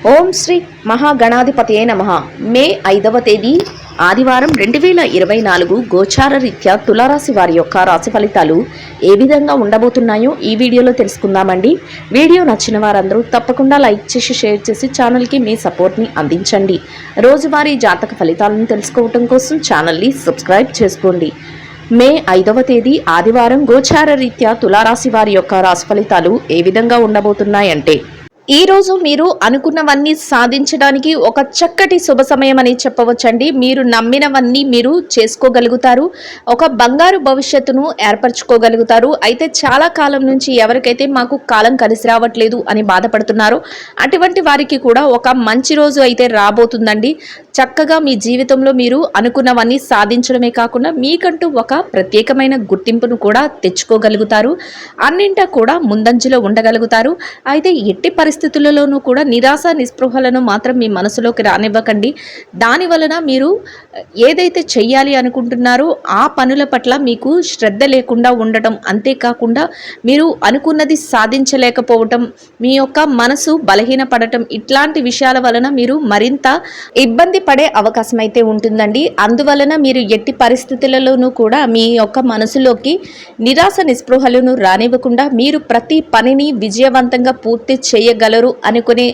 ఓం శ్రీ మహాగణాధిపతయే నమః. మే 5వ తేదీ ఆదివారం 2024 గోచార రీత్యా తులారాశి వారి యొక్క రాశి ఫలితాలు ఏ విధంగా ఉండబోతున్నాయో ఈ వీడియోలో తెలుసుకుందామండి. వీడియో నచ్చిన వారందరూ తప్పకుండా లైక్ చేసి షేర్ చేసి ఛానల్కి మీ సపోర్ట్ని అందించండి. రోజువారీ జాతక ఫలితాలను తెలుసుకోవడం కోసం ఛానల్ని సబ్స్క్రైబ్ చేసుకోండి. మే 5వ తేదీ ఆదివారం గోచార రీత్యా తులారాశి వారి యొక్క రాశి ఫలితాలు ఏ విధంగా ఉండబోతున్నాయంటే, ఈ రోజు మీరు అనుకున్నవన్నీ సాధించడానికి ఒక చక్కటి శుభ సమయం అని చెప్పవచ్చండి. మీరు నమ్మినవన్నీ మీరు చేసుకోగలుగుతారు. ఒక బంగారు భవిష్యత్తును ఏర్పరచుకోగలుగుతారు. అయితే చాలా కాలం నుంచి ఎవరికైతే మాకు కాలం కలిసి రావట్లేదు అని బాధపడుతున్నారో అటువంటి వారికి కూడా ఒక మంచి రోజు అయితే రాబోతుందండి. చక్కగా మీ జీవితంలో మీరు అనుకున్నవన్నీ సాధించడమే కాకుండా మీకంటూ ఒక ప్రత్యేకమైన గుర్తింపును కూడా తెచ్చుకోగలుగుతారు. అన్నింటా కూడా ముందంజలో ఉండగలుగుతారు. అయితే ఎట్టి పరిస్థితులలోనూ కూడా నిరాశ నిస్పృహలను మాత్రం మీ మనసులోకి రానివ్వకండి. దాని వలన మీరు ఏదైతే చెయ్యాలి అనుకుంటున్నారో ఆ పనుల పట్ల మీకు శ్రద్ధ లేకుండా ఉండటం, అంతేకాకుండా మీరు అనుకున్నది సాధించలేకపోవటం, మీ యొక్క మనసు బలహీనపడటం, ఇట్లాంటి విషయాల వలన మీరు మరింత ఇబ్బంది పడే అవకాశం అయితే ఉంటుందండి. అందువలన మీరు ఎట్టి పరిస్థితులలోనూ కూడా మీ యొక్క మనసులోకి నిరాశ నిస్పృహలను రానివ్వకుండా మీరు ప్రతి పనిని విజయవంతంగా పూర్తి చేయగలరు అనుకునే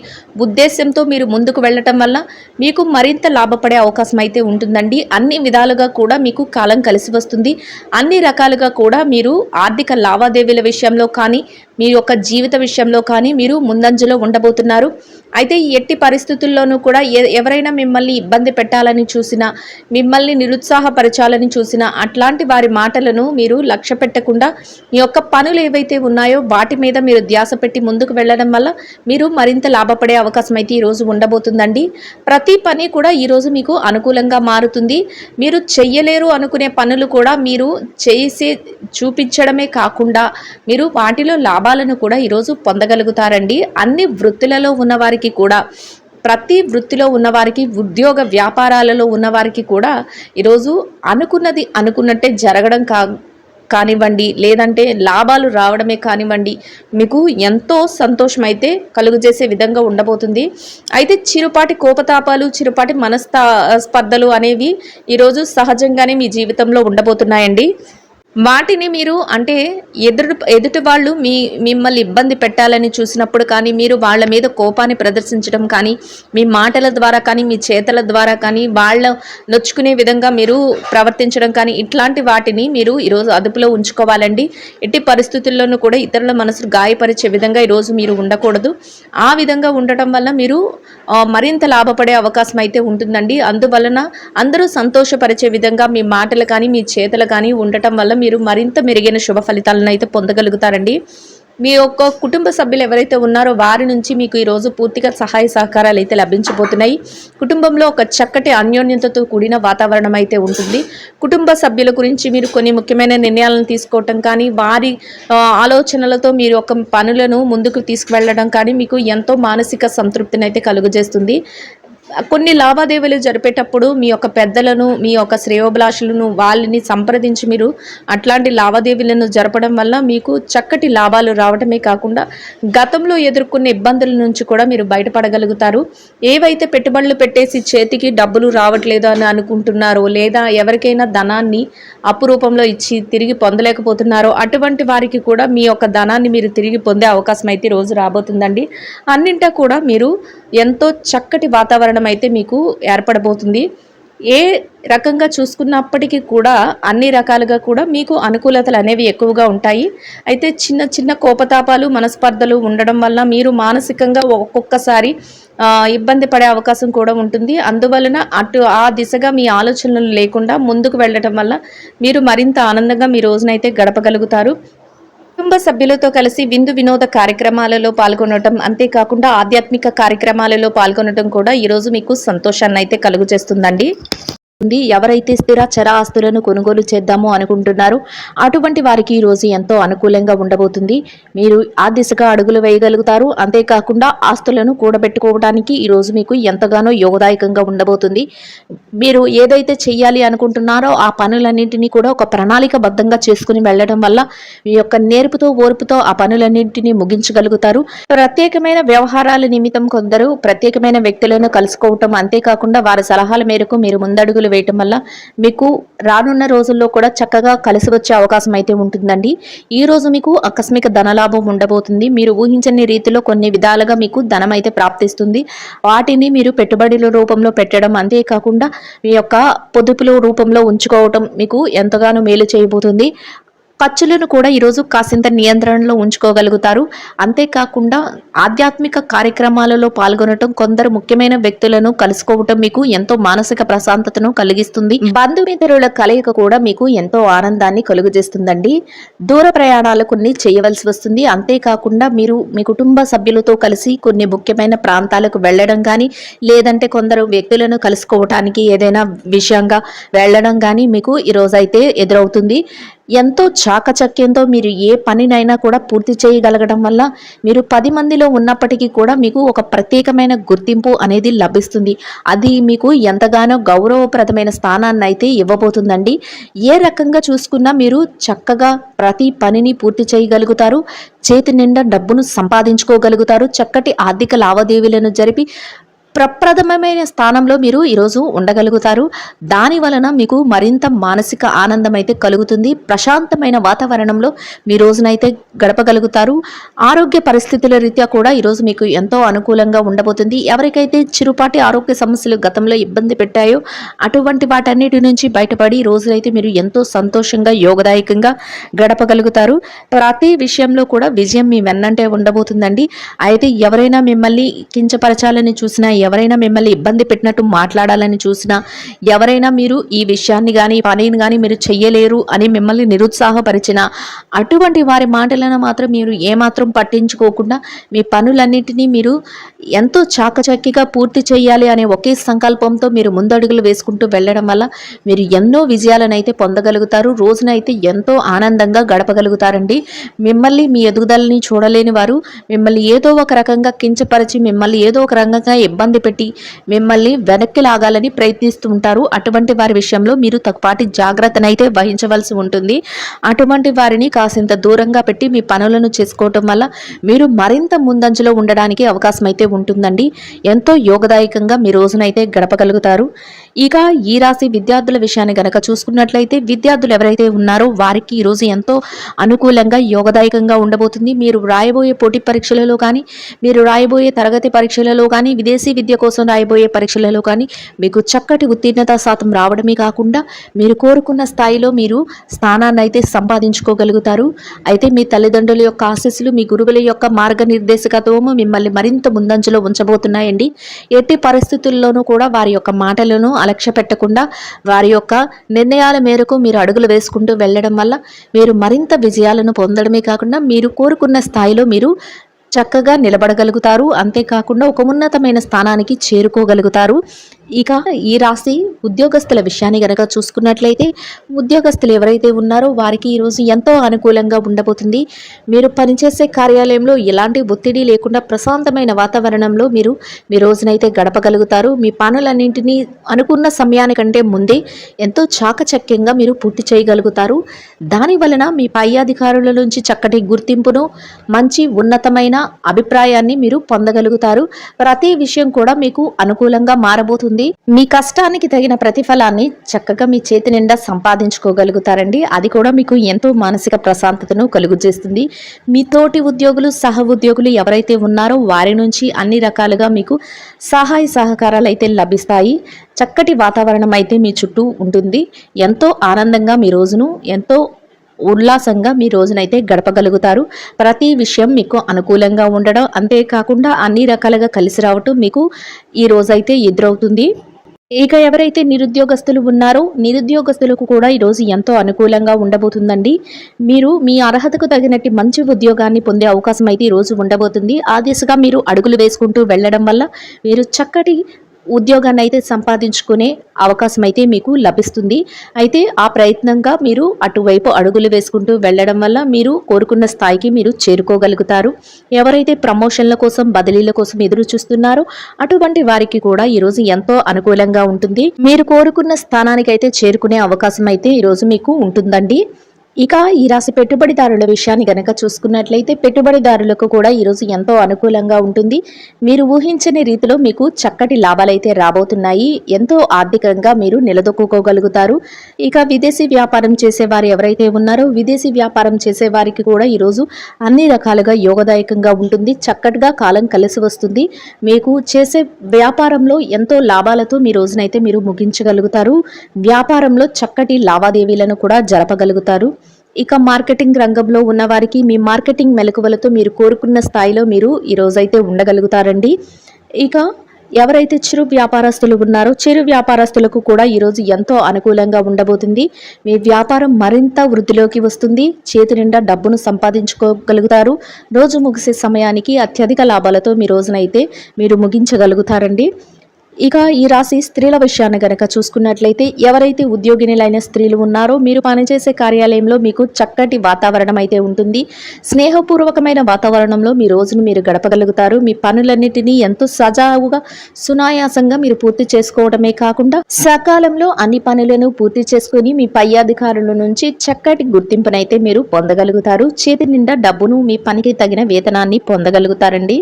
ఉద్దేశంతో మీరు ముందుకు వెళ్ళటం వల్ల మీకు మరింత లాభపడే అవకాశం అయితే ఉంటుందండి. అన్ని విధాలుగా కూడా మీకు కాలం కలిసి వస్తుంది. అన్ని రకాలుగా కూడా మీరు ఆర్థిక లావాదేవీల విషయంలో కానీ మీ యొక్క జీవిత విషయంలో కానీ మీరు ముందంజలో ఉండబోతున్నారు. అయితే ఎట్టి పరిస్థితుల్లోనూ కూడా ఎవరైనా మిమ్మల్ని ఇబ్బంది పెట్టాలని చూసినా, మిమ్మల్ని నిరుత్సాహపరచాలని చూసినా అట్లాంటి వారి మాటలను మీరు లక్ష్య పెట్టకుండా మీ యొక్క పనులు ఏవైతే ఉన్నాయో వాటి మీద మీరు ధ్యాస పెట్టి ముందుకు వెళ్ళడం వల్ల మీరు మరింత లాభపడే అవకాశం అయితే ఈరోజు ఉండబోతుందండి. ప్రతి పని కూడా ఈరోజు మీకు అనుకూలంగా మారుతుంది. మీరు చెయ్యలేరు అనుకునే పనులు కూడా మీరు చేసి చూపించడమే కాకుండా మీరు వాటిలో లాభాలను కూడా ఈరోజు పొందగలుగుతారండి. అన్ని వృత్తులలో ఉన్నవారికి కూడా, ప్రతి వృత్తిలో ఉన్నవారికి, ఉద్యోగ వ్యాపారాలలో ఉన్నవారికి కూడా ఈరోజు అనుకున్నది అనుకున్నట్టే జరగడం కానివ్వండి, లేదంటే లాభాలు రావడమే కానివ్వండి, మీకు ఎంతో సంతోషం అయితే కలుగజేసే విధంగా ఉండబోతుంది. అయితే చిరుపాటి కోపతాపాలు, చిరుపాటి స్పర్ధలు అనేవి ఈరోజు సహజంగానే మీ జీవితంలో ఉండబోతున్నాయండి. వాటిని మీరు అంటే ఎదుటి వాళ్ళు మిమ్మల్ని ఇబ్బంది పెట్టాలని చూసినప్పుడు కానీ, మీరు వాళ్ళ మీద కోపాన్ని ప్రదర్శించడం కానీ, మీ మాటల ద్వారా కానీ, మీ చేతల ద్వారా కానీ, వాళ్ళ నొచ్చుకునే విధంగా మీరు ప్రవర్తించడం కానీ, ఇట్లాంటి వాటిని మీరు ఈరోజు అదుపులో ఉంచుకోవాలండి. ఎట్టి పరిస్థితుల్లోనూ కూడా ఇతరుల మనసును గాయపరిచే విధంగా ఈరోజు మీరు ఉండకూడదు. ఆ విధంగా ఉండటం వల్ల మీరు మరింత లాభపడే అవకాశం అయితే ఉంటుందండి. అందువలన అందరూ సంతోషపరిచే విధంగా మీ మాటలు కానీ, మీ చేతలు కానీ ఉండటం వల్ల మీరు మరింత మెరుగైన శుభ ఫలితాలను అయితే పొందగలుగుతారండి. మీ యొక్క కుటుంబ సభ్యులు ఎవరైతే ఉన్నారో వారి నుంచి మీకు ఈరోజు పూర్తిగా సహాయ సహకారాలు అయితే లభించబోతున్నాయి. కుటుంబంలో ఒక చక్కటి అన్యోన్యతతో కూడిన వాతావరణం అయితే ఉంటుంది. కుటుంబ సభ్యుల గురించి మీరు కొన్ని ముఖ్యమైన నిర్ణయాలను తీసుకోవటం కానీ, వారి ఆలోచనలతో మీరు ఒక పనులను ముందుకు తీసుకువెళ్ళడం కానీ మీకు ఎంతో మానసిక సంతృప్తిని అయితే కలుగజేస్తుంది. కొన్ని లావాదేవీలు జరిపేటప్పుడు మీ యొక్క పెద్దలను, మీ యొక్క శ్రేయోభిలాషులను వాళ్ళని సంప్రదించి మీరు అట్లాంటి లావాదేవీలను జరపడం వల్ల మీకు చక్కటి లాభాలు రావడమే కాకుండా గతంలో ఎదుర్కొన్న ఇబ్బందుల నుంచి కూడా మీరు బయటపడగలుగుతారు. ఏవైతే పెట్టుబడులు పెట్టేసి చేతికి డబ్బులు రావట్లేదు అని అనుకుంటున్నారో, లేదా ఎవరికైనా ధనాన్ని అప్పు రూపంలో ఇచ్చి తిరిగి పొందలేకపోతున్నారో అటువంటి వారికి కూడా మీ యొక్క ధనాన్ని మీరు తిరిగి పొందే అవకాశం అయితే రోజు రాబోతుందండి. అన్నింటా కూడా మీరు ఎంతో చక్కటి వాతావరణం అయితే మీకు ఏర్పడబోతుంది. ఏ రకంగా చూసుకున్నప్పటికీ కూడా అన్ని రకాలుగా కూడా మీకు అనుకూలతలు అనేవి ఎక్కువగా ఉంటాయి. అయితే చిన్న చిన్న కోపతాపాలు, మనస్పర్ధలు ఉండడం వల్ల మీరు మానసికంగా ఒక్కొక్కసారి ఇబ్బంది పడే అవకాశం కూడా ఉంటుంది. అందువలన ఆ దిశగా మీ ఆలోచనలు లేకుండా ముందుకు వెళ్ళటం వల్ల మీరు మరింత ఆనందంగా మీ రోజునైతే గడపగలుగుతారు. కుటుంబ సభ్యులతో కలిసి విందు వినోద కార్యక్రమాలలో పాల్గొనడం, అంతేకాకుండా ఆధ్యాత్మిక కార్యక్రమాలలో పాల్గొనడం కూడా ఈరోజు మీకు సంతోషాన్ని అయితే కలుగజేస్తుందండి. ఎవరైతే స్థిర చర ఆస్తులను కొనుగోలు చేద్దామో అనుకుంటున్నారో అటువంటి వారికి ఈ రోజు ఎంతో అనుకూలంగా ఉండబోతుంది. మీరు ఆ దిశగా అడుగులు వేయగలుగుతారు. అంతేకాకుండా ఆస్తులను కూడబెట్టుకోవడానికి ఈ రోజు మీకు ఎంతగానో యోగదాయకంగా ఉండబోతుంది. మీరు ఏదైతే చెయ్యాలి అనుకుంటున్నారో ఆ పనులన్నింటినీ కూడా ఒక ప్రణాళికబద్ధంగా చేసుకుని వెళ్ళడం వల్ల మీ యొక్క నేర్పుతో ఓర్పుతో ఆ పనులన్నింటినీ ముగించగలుగుతారు. ప్రత్యేకమైన వ్యవహారాల నిమిత్తం కొందరు ప్రత్యేకమైన వ్యక్తులను కలుసుకోవటం, అంతేకాకుండా వారి సలహాల మేరకు మీరు ముందడుగులు వేయటం వల్ల మీకు రానున్న రోజుల్లో కూడా చక్కగా కలిసి వచ్చే అవకాశం అయితే ఉంటుందండి. ఈ రోజు మీకు ఆకస్మిక ధనలాభం ఉండబోతుంది. మీరు ఊహించని రీతిలో కొన్ని విధాలుగా మీకు ధనం అయితే ప్రాప్తిస్తుంది. వాటిని మీరు పెట్టుబడుల రూపంలో పెట్టడం, అంతేకాకుండా మీ యొక్క పొదుపుల రూపంలో ఉంచుకోవటం మీకు ఎంతగానో మేలు చేయబోతుంది. ఖర్చులను కూడా ఈరోజు కాసింత నియంత్రణలో ఉంచుకోగలుగుతారు. అంతేకాకుండా ఆధ్యాత్మిక కార్యక్రమాలలో పాల్గొనటం, కొందరు ముఖ్యమైన వ్యక్తులను కలుసుకోవటం మీకు ఎంతో మానసిక ప్రశాంతతను కలిగిస్తుంది. బంధుమిత్రుల కలయిక కూడా మీకు ఎంతో ఆనందాన్ని కలుగజేస్తుందండి. దూర ప్రయాణాలు కొన్ని చేయవలసి వస్తుంది. అంతేకాకుండా మీరు మీ కుటుంబ సభ్యులతో కలిసి కొన్ని ముఖ్యమైన ప్రాంతాలకు వెళ్ళడం కానీ, లేదంటే కొందరు వ్యక్తులను కలుసుకోవటానికి ఏదైనా విషయంగా వెళ్ళడం కానీ మీకు ఈరోజైతే ఎదురవుతుంది. ఎంతో చాకచక్యంతో మీరు ఏ పనినైనా కూడా పూర్తి చేయగలగడం వల్ల మీరు 10 మందిలో ఉన్నప్పటికీ కూడా మీకు ఒక ప్రత్యేకమైన గుర్తింపు అనేది లభిస్తుంది. అది మీకు ఎంతగానో గౌరవప్రదమైన స్థానాన్ని అయితే ఇవ్వబోతుందండి. ఏ రకంగా చూసుకున్నా మీరు చక్కగా ప్రతి పనిని పూర్తి చేయగలుగుతారు. చేతి నిండా డబ్బును సంపాదించుకోగలుగుతారు. చక్కటి ఆర్థిక లావాదేవీలను జరిపి ప్రప్రథమమైన స్థానంలో మీరు ఈరోజు ఉండగలుగుతారు. దాని వలన మీకు మరింత మానసిక ఆనందం అయితే కలుగుతుంది. ప్రశాంతమైన వాతావరణంలో మీ రోజునైతే గడపగలుగుతారు. ఆరోగ్య పరిస్థితుల రీత్యా కూడా ఈరోజు మీకు ఎంతో అనుకూలంగా ఉండబోతుంది. ఎవరికైతే చిరుపాటి ఆరోగ్య సమస్యలు గతంలో ఇబ్బంది పెట్టాయో అటువంటి వాటన్నిటి నుంచి బయటపడి ఈ రోజునైతే మీరు ఎంతో సంతోషంగా యోగదాయకంగా గడపగలుగుతారు. ప్రతి విషయంలో కూడా విజయం మీ వెన్నంటే ఉండబోతుందండి. అయితే ఎవరైనా మిమ్మల్ని కించపరచాలని చూసినా, ఎవరైనా మిమ్మల్ని ఇబ్బంది పెట్టినట్టు మాట్లాడాలని చూసినా, ఎవరైనా మీరు ఈ విషయాన్ని కానీ పనిని కానీ మీరు చెయ్యలేరు అని మిమ్మల్ని నిరుత్సాహపరిచిన అటువంటి వారి మాటలను మాత్రం మీరు ఏమాత్రం పట్టించుకోకుండా మీ పనులన్నింటినీ మీరు ఎంతో చాకచక్యంగా పూర్తి చేయాలి అనే ఒకే సంకల్పంతో మీరు ముందడుగులు వేసుకుంటూ వెళ్ళడం వల్ల మీరు ఎన్నో విజయాలను అయితే పొందగలుగుతారు. రోజునైతే ఎంతో ఆనందంగా గడపగలుగుతారండి. మిమ్మల్ని మీ ఎదుగుదలని చూడలేని వారు మిమ్మల్ని ఏదో ఒక రకంగా కించపరిచి, మిమ్మల్ని ఏదో ఒక రకంగా ఇబ్బంది పెట్టి మిమ్మల్ని వెనక్కి లాగాలని ప్రయత్నిస్తూ ఉంటారు. అటువంటి వారి విషయంలో మీరు తక్కుపాటి జాగ్రత్తనైతే వహించవలసి ఉంటుంది. అటువంటి వారిని కాసింత దూరంగా పెట్టి మీ పనులను చేసుకోవటం వల్ల మీరు మరింత ముందంజలో ఉండడానికి అవకాశం అయితే ఉంటుందండి. ఎంతో యోగదాయకంగా మీ రోజునైతే గడపగలుగుతారు. ఇక ఈ రాశి విద్యార్థుల విషయాన్ని గనక చూసుకున్నట్లయితే, విద్యార్థులు ఎవరైతే ఉన్నారో వారికి ఈరోజు ఎంతో అనుకూలంగా యోగదాయకంగా ఉండబోతుంది. మీరు రాయబోయే పోటీ పరీక్షలలో కానీ, మీరు రాయబోయే తరగతి పరీక్షలలో కానీ, విదేశీ విద్య కోసం రాయబోయే పరీక్షలలో కానీ మీకు చక్కటి ఉత్తీర్ణత శాతం రావడమే కాకుండా మీరు కోరుకున్న స్థాయిలో మీరు స్థానాన్ని అయితే సంపాదించుకోగలుగుతారు. అయితే మీ తల్లిదండ్రుల యొక్క ఆశీస్సులు, మీ గురువుల యొక్క మార్గనిర్దేశకత్వము మిమ్మల్ని మరింత ముందంజలో ఉంచబోతున్నాయండి. ఎట్టి పరిస్థితుల్లోనూ కూడా వారి యొక్క మాటలను అలక్ష్య పెట్టకుండా వారి యొక్క నిర్ణయాల మేరకు మీరు అడుగులు వేసుకుంటూ వెళ్ళడం వల్ల మీరు మరింత విజయాలను పొందడమే కాకుండా మీరు కోరుకున్న స్థాయిలో మీరు చక్కగా నిలబడగలుగుతారు. అంతేకాకుండా ఒక ఉన్నతమైన స్థానానికి చేరుకోగలుగుతారు. ఇక ఈ రాశి ఉద్యోగస్తుల విషయాన్ని గనక చూసుకున్నట్లయితే, ఉద్యోగస్తులు ఎవరైతే ఉన్నారో వారికి ఈరోజు ఎంతో అనుకూలంగా ఉండబోతుంది. మీరు పనిచేసే కార్యాలయంలో ఎలాంటి ఒత్తిడి లేకుండా ప్రశాంతమైన వాతావరణంలో మీరు మీ రోజునైతే గడపగలుగుతారు. మీ పనులన్నింటినీ అనుకున్న సమయానికంటే ముందే ఎంతో చాకచక్యంగా మీరు పూర్తి చేయగలుగుతారు. దాని వలన మీ పై అధికారుల నుంచి చక్కటి గుర్తింపును, మంచి ఉన్నతమైన అభిప్రాయాన్ని మీరు పొందగలుగుతారు. ప్రతి విషయం కూడా మీకు అనుకూలంగా మారబోతుంది. మీ కష్టానికి తగిన ప్రతిఫలాన్ని చక్కగా మీ చేతి నిండా సంపాదించుకోగలుగుతారండి. అది కూడా మీకు ఎంతో మానసిక ప్రశాంతతను కలుగజేస్తుంది. మీ తోటి ఉద్యోగులు, సహ ఉద్యోగులు ఎవరైతే ఉన్నారో వారి నుంచి అన్ని రకాలుగా మీకు సహాయ సహకారాలు అయితే లభిస్తాయి. చక్కటి వాతావరణం అయితే మీ చుట్టూ ఉంటుంది. ఎంతో ఆనందంగా మీ రోజును ఎంతో ఉల్లాసంగా మీ రోజునైతే గడపగలుగుతారు. ప్రతి విషయం మీకు అనుకూలంగా ఉండడం, అంతేకాకుండా అన్ని రకాలుగా కలిసి రావటం మీకు ఈ రోజైతే ఎదురవుతుంది. ఇక ఎవరైతే నిరుద్యోగస్తులు ఉన్నారో నిరుద్యోగస్తులకు కూడా ఈరోజు ఎంతో అనుకూలంగా ఉండబోతుందండి. మీరు మీ అర్హతకు తగినట్టు మంచి ఉద్యోగాన్ని పొందే అవకాశం అయితే ఈరోజు ఉండబోతుంది. ఆ దిశగా మీరు అడుగులు వేసుకుంటూ వెళ్ళడం వల్ల మీరు చక్కటి ఉద్యోగాన్ని అయితే సంపాదించుకునే అవకాశం అయితే మీకు లభిస్తుంది. అయితే ఆ ప్రయత్నంగా మీరు అటువైపు అడుగులు వేసుకుంటూ వెళ్ళడం వల్ల మీరు కోరుకున్న స్థాయికి మీరు చేరుకోగలుగుతారు. ఎవరైతే ప్రమోషన్ల కోసం బదిలీల కోసం ఎదురు చూస్తున్నారో అటువంటి వారికి కూడా ఈరోజు ఎంతో అనుకూలంగా ఉంటుంది. మీరు కోరుకున్న స్థానానికి అయితే చేరుకునే అవకాశం అయితే ఈరోజు మీకు ఉంటుందండి. ఇక ఈ రాశి పెట్టుబడిదారుల విషయాన్ని గనక చూసుకున్నట్లయితే పెట్టుబడిదారులకు కూడా ఈరోజు ఎంతో అనుకూలంగా ఉంటుంది. మీరు ఊహించని రీతిలో మీకు చక్కటి లాభాలైతే రాబోతున్నాయి. ఎంతో ఆర్థికంగా మీరు నిలదొక్కుకోగలుగుతారు. ఇక విదేశీ వ్యాపారం చేసేవారు ఎవరైతే ఉన్నారో విదేశీ వ్యాపారం చేసేవారికి కూడా ఈరోజు అన్ని రకాలుగా యోగదాయకంగా ఉంటుంది. చక్కటిగా కాలం కలిసి వస్తుంది. మీకు చేసే వ్యాపారంలో ఎంతో లాభాలతో మీ రోజునైతే మీరు ముగించగలుగుతారు. వ్యాపారంలో చక్కటి లావాదేవీలను కూడా జరపగలుగుతారు. ఇక మార్కెటింగ్ రంగంలో ఉన్న వారికి మీ మార్కెటింగ్ మెలకువలతో మీరు కోరుకున్న స్థాయిలో మీరు ఈ రోజైతే ఉండగలుగుతారండి. ఇక ఎవరైతే చిరు వ్యాపారస్తులు ఉన్నారో చిరు వ్యాపారస్తులకు కూడా ఈరోజు ఎంతో అనుకూలంగా ఉండబోతుంది. మీ వ్యాపారం మరింత వృద్ధిలోకి వస్తుంది. చేతి నిండా డబ్బును సంపాదించుకోగలుగుతారు. రోజు ముగిసే సమయానికి అత్యధిక లాభాలతో మీ రోజునైతే మీరు ముగించగలుగుతారండి. ఇక ఈ రాశి స్త్రీల విషయాన్ని గనక చూసుకున్నట్లయితే ఎవరైతే ఉద్యోగినులైన స్త్రీలు ఉన్నారో మీరు పనిచేసే కార్యాలయంలో మీకు చక్కటి వాతావరణం అయితే ఉంటుంది. స్నేహపూర్వకమైన వాతావరణంలో మీ రోజును మీరు గడపగలుగుతారు. మీ పనులన్నిటినీ ఎంతో సజావుగా సునాయాసంగా మీరు పూర్తి చేసుకోవడమే కాకుండా సకాలంలో అన్ని పనులను పూర్తి చేసుకుని మీ పై అధికారుల నుంచి చక్కటి గుర్తింపునైతే మీరు పొందగలుగుతారు. చేతి నిండా డబ్బును మీ పనికి తగిన వేతనాన్ని పొందగలుగుతారండి.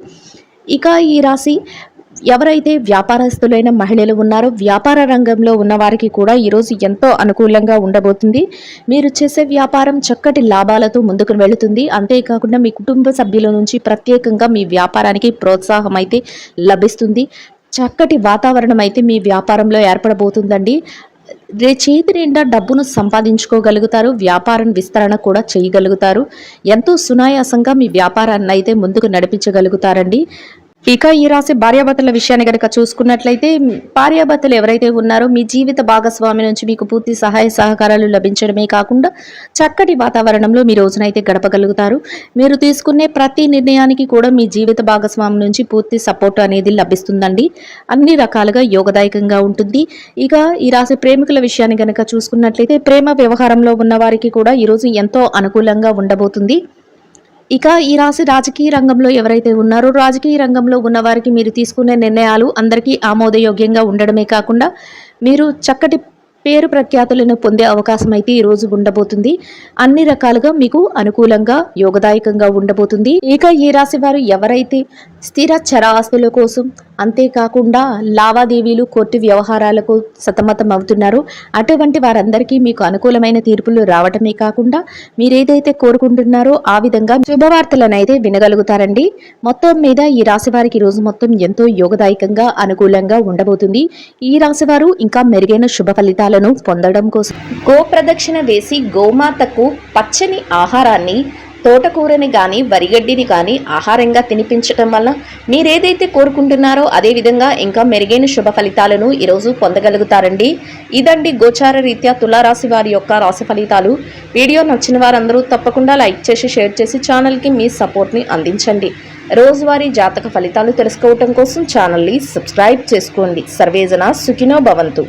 ఇక ఈ రాశి ఎవరైతే వ్యాపారస్తులైన మహిళలు ఉన్నారో వ్యాపార రంగంలో ఉన్న వారికి కూడా ఈరోజు ఎంతో అనుకూలంగా ఉండబోతుంది. మీరు చేసే వ్యాపారం చక్కటి లాభాలతో ముందుకు వెళుతుంది. అంతేకాకుండా మీ కుటుంబ సభ్యుల నుంచి ప్రత్యేకంగా మీ వ్యాపారానికి ప్రోత్సాహం అయితే లభిస్తుంది. చక్కటి వాతావరణం అయితే మీ వ్యాపారంలో ఏర్పడబోతుందండి. చేతి నిండా డబ్బును సంపాదించుకోగలుగుతారు. వ్యాపారం విస్తరణ కూడా చేయగలుగుతారు. ఎంతో సునాయాసంగా మీ వ్యాపారాన్ని అయితే ముందుకు నడిపించగలుగుతారండి. ఇక ఈ రాశి భార్యాభర్తల విషయాన్ని కనుక చూసుకున్నట్లయితే భార్యాభర్తలు ఎవరైతే ఉన్నారో మీ జీవిత భాగస్వామి నుంచి మీకు పూర్తి సహాయ సహకారాలు లభించడమే కాకుండా చక్కటి వాతావరణంలో మీ రోజునైతే గడపగలుగుతారు. మీరు తీసుకునే ప్రతి నిర్ణయానికి కూడా మీ జీవిత భాగస్వామి నుంచి పూర్తి సపోర్ట్ అనేది లభిస్తుందండి. అన్ని రకాలుగా యోగదాయకంగా ఉంటుంది. ఇక ఈ రాశి ప్రేమికుల విషయాన్ని కనుక చూసుకున్నట్లయితే ప్రేమ వ్యవహారంలో ఉన్న వారికి కూడా ఈరోజు ఎంతో అనుకూలంగా ఉండబోతుంది. ఇక ఈ రాశి రాజకీయ రంగంలో ఎవరైతే ఉన్నారో రాజకీయ రంగంలో ఉన్న వారికి మీరు తీసుకునే నిర్ణయాలు అందరికీ ఆమోదయోగ్యంగా ఉండడమే కాకుండా మీరు చక్కటి పేరు ప్రఖ్యాతులను పొందే అవకాశం అయితే ఈ రోజు ఉండబోతుంది. అన్ని రకాలుగా మీకు అనుకూలంగా యోగదాయకంగా ఉండబోతుంది. ఇక ఈ రాశి వారు ఎవరైతే స్థిర చర ఆస్తుల కోసం అంతేకాకుండా లావాదేవీలు కోర్టు వ్యవహారాలకు సతమతం అవుతున్నారో అటువంటి వారందరికీ మీకు అనుకూలమైన తీర్పులు రావటమే కాకుండా మీరేదైతే కోరుకుంటున్నారో ఆ విధంగా శుభవార్తలను అయితే వినగలుగుతారండి. మొత్తం మీద ఈ రాశి వారికి రోజు మొత్తం ఎంతో యోగదాయకంగా అనుకూలంగా ఉండబోతుంది. ఈ రాశి వారు ఇంకా మెరుగైన శుభ ఫలితాలను పొందడం కోసం గోప్రదక్షిణ వేసి గోమాతకు పచ్చని ఆహారాన్ని తోటకూరని కానీ వరిగడ్డిని కానీ ఆహారంగా తినిపించటం వల్ల మీరేదైతే కోరుకుంటున్నారో అదేవిధంగా ఇంకా మెరుగైన శుభ ఫలితాలను ఈరోజు పొందగలుగుతారండి. ఇదండి గోచార రీత్యా తులారాశి వారి యొక్క రాశి ఫలితాలు. వీడియో నచ్చిన వారందరూ తప్పకుండా లైక్ చేసి షేర్ చేసి ఛానల్కి మీ సపోర్ట్ని అందించండి. రోజువారీ జాతక ఫలితాలు తెలుసుకోవటం కోసం ఛానల్ని సబ్స్క్రైబ్ చేసుకోండి. సర్వేజన సుఖినో భవంతు.